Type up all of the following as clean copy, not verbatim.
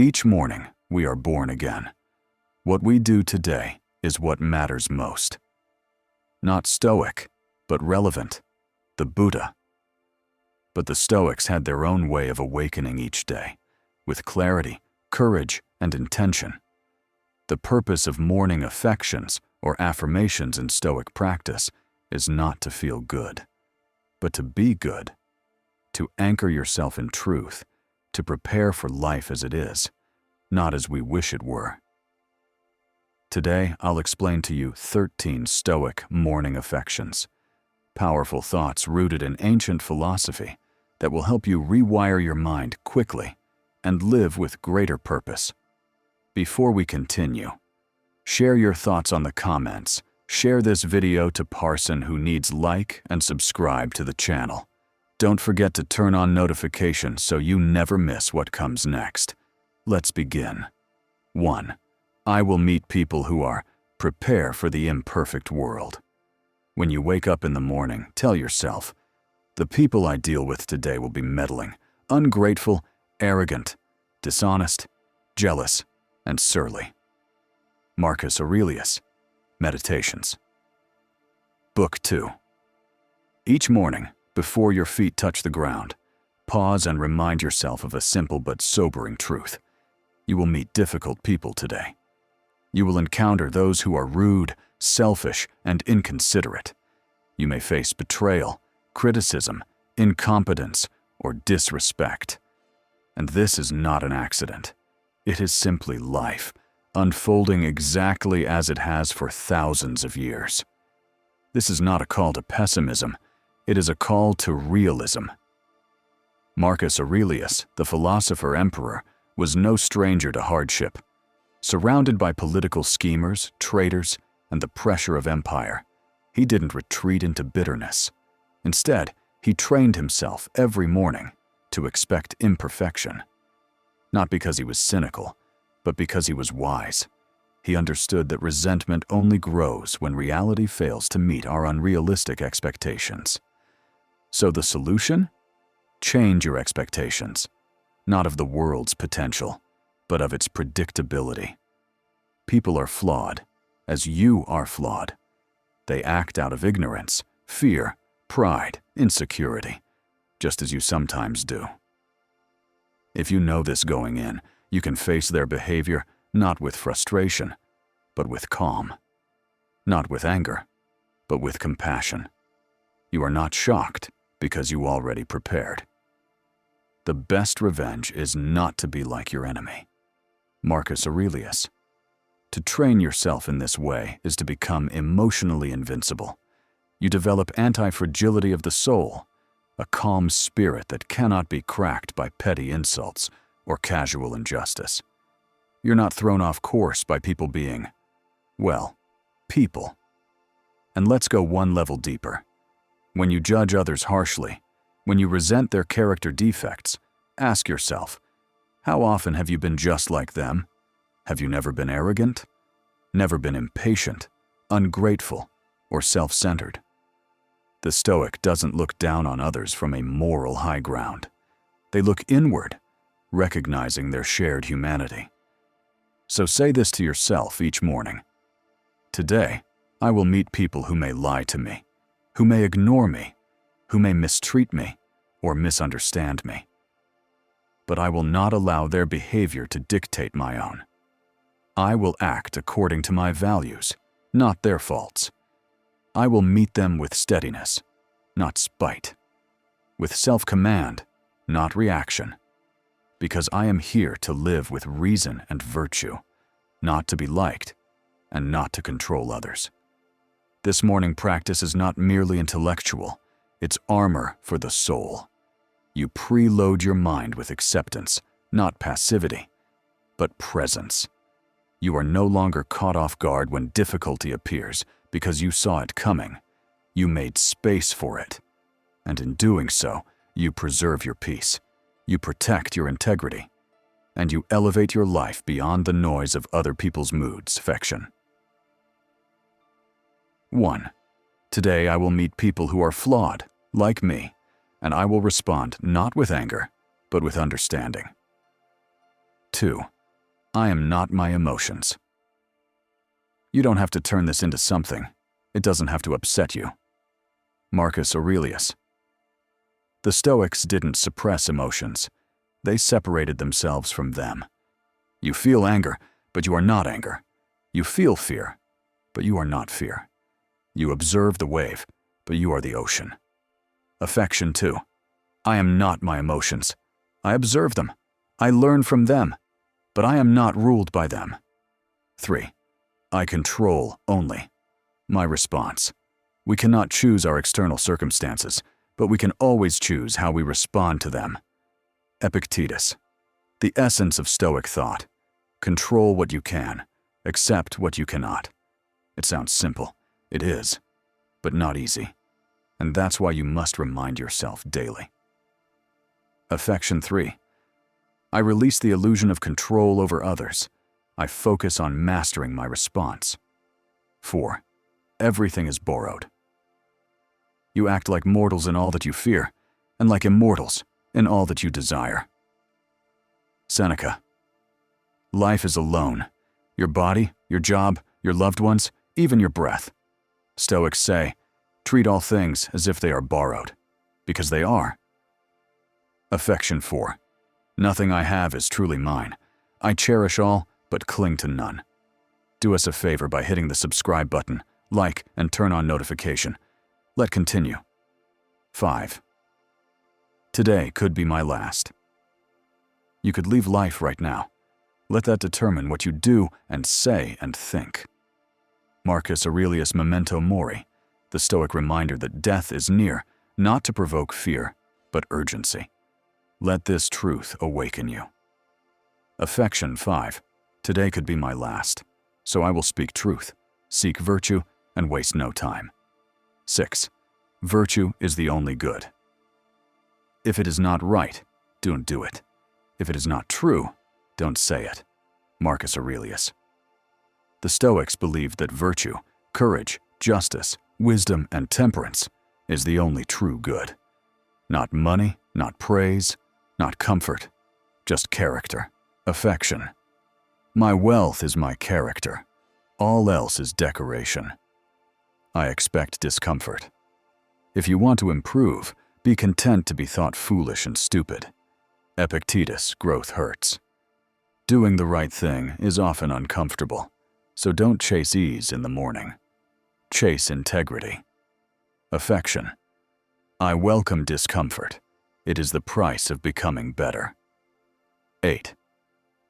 Each morning, we are born again. What we do today is what matters most. Not Stoic, but relevant. The Buddha. But the Stoics had their own way of awakening each day, with clarity, courage, and intention. The purpose of morning affections or affirmations in Stoic practice is not to feel good, but to be good, to anchor yourself in truth, to prepare for life as it is, not as we wish it were. Today, I'll explain to you 13 Stoic morning affections, powerful thoughts rooted in ancient philosophy that will help you rewire your mind quickly and live with greater purpose. Before we continue, share your thoughts on the comments. Share this video to Parson who needs like and subscribe to the channel. Don't forget to turn on notifications so you never miss what comes next. Let's begin. 1. I will meet people who are prepare for the imperfect world. When you wake up in the morning, tell yourself, the people I deal with today will be meddling, ungrateful, arrogant, dishonest, jealous, and surly. Marcus Aurelius, Meditations. Book 2. Each morning, before your feet touch the ground, pause and remind yourself of a simple but sobering truth. You will meet difficult people today. You will encounter those who are rude, selfish, and inconsiderate. You may face betrayal, criticism, incompetence, or disrespect. And this is not an accident. It is simply life, unfolding exactly as it has for thousands of years. This is not a call to pessimism. It is a call to realism. Marcus Aurelius, the philosopher emperor, was no stranger to hardship. Surrounded by political schemers, traitors, and the pressure of empire, he didn't retreat into bitterness. Instead, he trained himself every morning to expect imperfection. Not because he was cynical, but because he was wise. He understood that resentment only grows when reality fails to meet our unrealistic expectations. So the solution? Change your expectations, not of the world's potential, but of its predictability. People are flawed, as you are flawed. They act out of ignorance, fear, pride, insecurity, just as you sometimes do. If you know this going in, you can face their behavior not with frustration, but with calm. Not with anger, but with compassion. You are not shocked because you already prepared. The best revenge is not to be like your enemy. Marcus Aurelius. To train yourself in this way is to become emotionally invincible. You develop anti-fragility of the soul, a calm spirit that cannot be cracked by petty insults or casual injustice. You're not thrown off course by people being, well, people. And let's go one level deeper. When you judge others harshly, when you resent their character defects, ask yourself, how often have you been just like them? Have you never been arrogant? Never been impatient, ungrateful, or self-centered? The Stoic doesn't look down on others from a moral high ground. They look inward, recognizing their shared humanity. So say this to yourself each morning. Today, I will meet people who may lie to me, who may ignore me, who may mistreat me or misunderstand me. But I will not allow their behavior to dictate my own. I will act according to my values, not their faults. I will meet them with steadiness, not spite, with self-command, not reaction, because I am here to live with reason and virtue, not to be liked, and not to control others. This morning practice is not merely intellectual, it's armor for the soul. You preload your mind with acceptance, not passivity, but presence. You are no longer caught off guard when difficulty appears because you saw it coming. You made space for it. And in doing so, you preserve your peace. You protect your integrity. And you elevate your life beyond the noise of other people's moods, affection. 1. Today I will meet people who are flawed, like me, and I will respond not with anger, but with understanding. 2. I am not my emotions. You don't have to turn this into something. It doesn't have to upset you. Marcus Aurelius. The Stoics didn't suppress emotions. They separated themselves from them. You feel anger, but you are not anger. You feel fear, but you are not fear. You observe the wave, but you are the ocean. Affection 2. I am not my emotions. I observe them. I learn from them, but I am not ruled by them. 3. I control only. My response. We cannot choose our external circumstances, but we can always choose how we respond to them. Epictetus. The essence of Stoic thought. Control what you can, accept what you cannot. It sounds simple. It is, but not easy. And that's why you must remind yourself daily. Affection 3. I release the illusion of control over others. I focus on mastering my response. 4. Everything is borrowed. You act like mortals in all that you fear, and like immortals in all that you desire. Seneca. Life is a loan. Your body, your job, your loved ones, even your breath. Stoics say, treat all things as if they are borrowed, because they are. Affection 4. Nothing I have is truly mine. I cherish all, but cling to none. Do us a favor by hitting the subscribe button, like, and turn on notification. Let continue. 5. Today could be my last. You could leave life right now. Let that determine what you do and say and think. Marcus Aurelius' Memento Mori, the Stoic reminder that death is near, not to provoke fear, but urgency. Let this truth awaken you. Affection 5. Today could be my last, so I will speak truth, seek virtue, and waste no time. 6. Virtue is the only good. If it is not right, don't do it. If it is not true, don't say it. Marcus Aurelius. The Stoics believed that virtue, courage, justice, wisdom, and temperance is the only true good. Not money, not praise, not comfort, just character, affection. My wealth is my character. All else is decoration. I expect discomfort. If you want to improve, be content to be thought foolish and stupid. Epictetus, growth hurts. Doing the right thing is often uncomfortable, so don't chase ease in the morning. Chase integrity. Affection. I welcome discomfort. It is the price of becoming better. 8.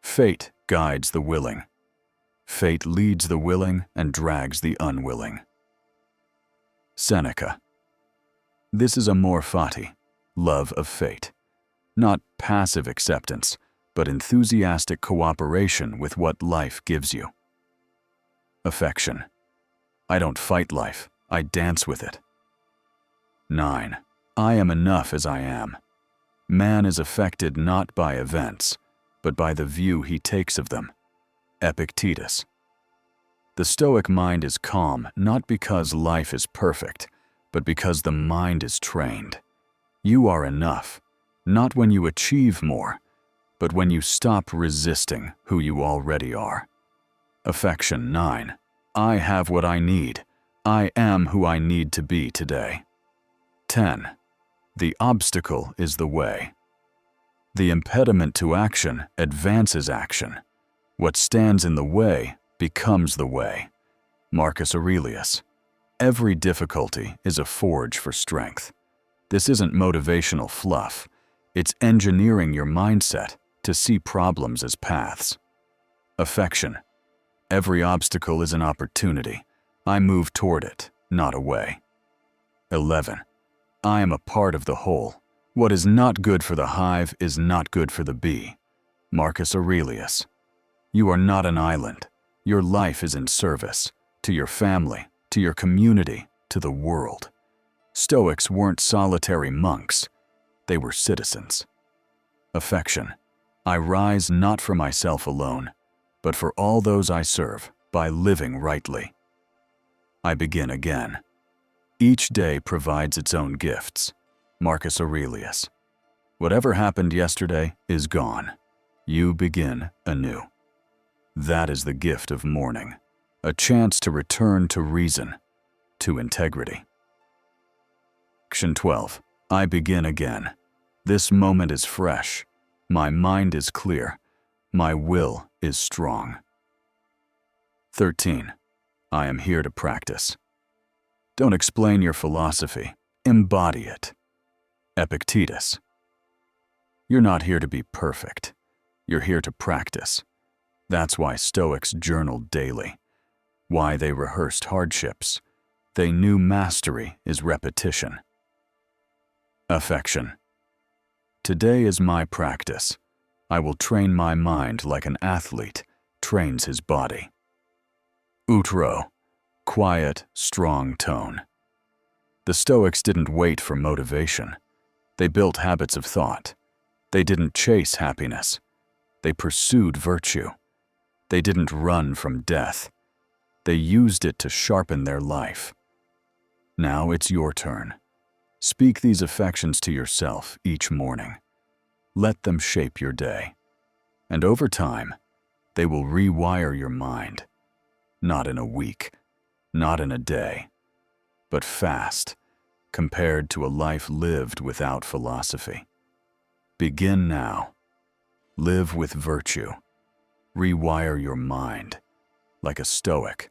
Fate guides the willing. Fate leads the willing and drags the unwilling. Seneca. This is amor fati, love of fate. Not passive acceptance, but enthusiastic cooperation with what life gives you. Affection. I don't fight life, I dance with it. 9. I am enough as I am. Man is affected not by events, but by the view he takes of them. Epictetus. The Stoic mind is calm not because life is perfect, but because the mind is trained. You are enough, not when you achieve more, but when you stop resisting who you already are. Affection 9. I have what I need. I am who I need to be today. 10. The obstacle is the way. The impediment to action advances action. What stands in the way becomes the way. Marcus Aurelius. Every difficulty is a forge for strength. This isn't motivational fluff. It's engineering your mindset to see problems as paths. Affection. Every obstacle is an opportunity. I move toward it, not away. 11. I am a part of the whole. What is not good for the hive is not good for the bee. Marcus Aurelius. You are not an island. Your life is in service to your family, to your community, to the world. Stoics weren't solitary monks. They were citizens. Affection. I rise not for myself alone, but for all those I serve by living rightly. I begin again. Each day provides its own gifts. Marcus Aurelius. Whatever happened yesterday is gone. You begin anew. That is the gift of morning, a chance to return to reason, to integrity. Action 12. I begin again. This moment is fresh. My mind is clear. My will is strong. 13. I am here to practice. Don't explain your philosophy. Embody it. Epictetus. You're not here to be perfect. You're here to practice. That's why Stoics journaled daily. Why they rehearsed hardships. They knew mastery is repetition. Affection. Today is my practice. I will train my mind like an athlete trains his body. Utro. Quiet, strong tone. The Stoics didn't wait for motivation. They built habits of thought. They didn't chase happiness. They pursued virtue. They didn't run from death. They used it to sharpen their life. Now it's your turn. Speak these affections to yourself each morning. Let them shape your day. And over time, they will rewire your mind. Not in a week, not in a day, but fast, compared to a life lived without philosophy. Begin now. Live with virtue. Rewire your mind like a Stoic.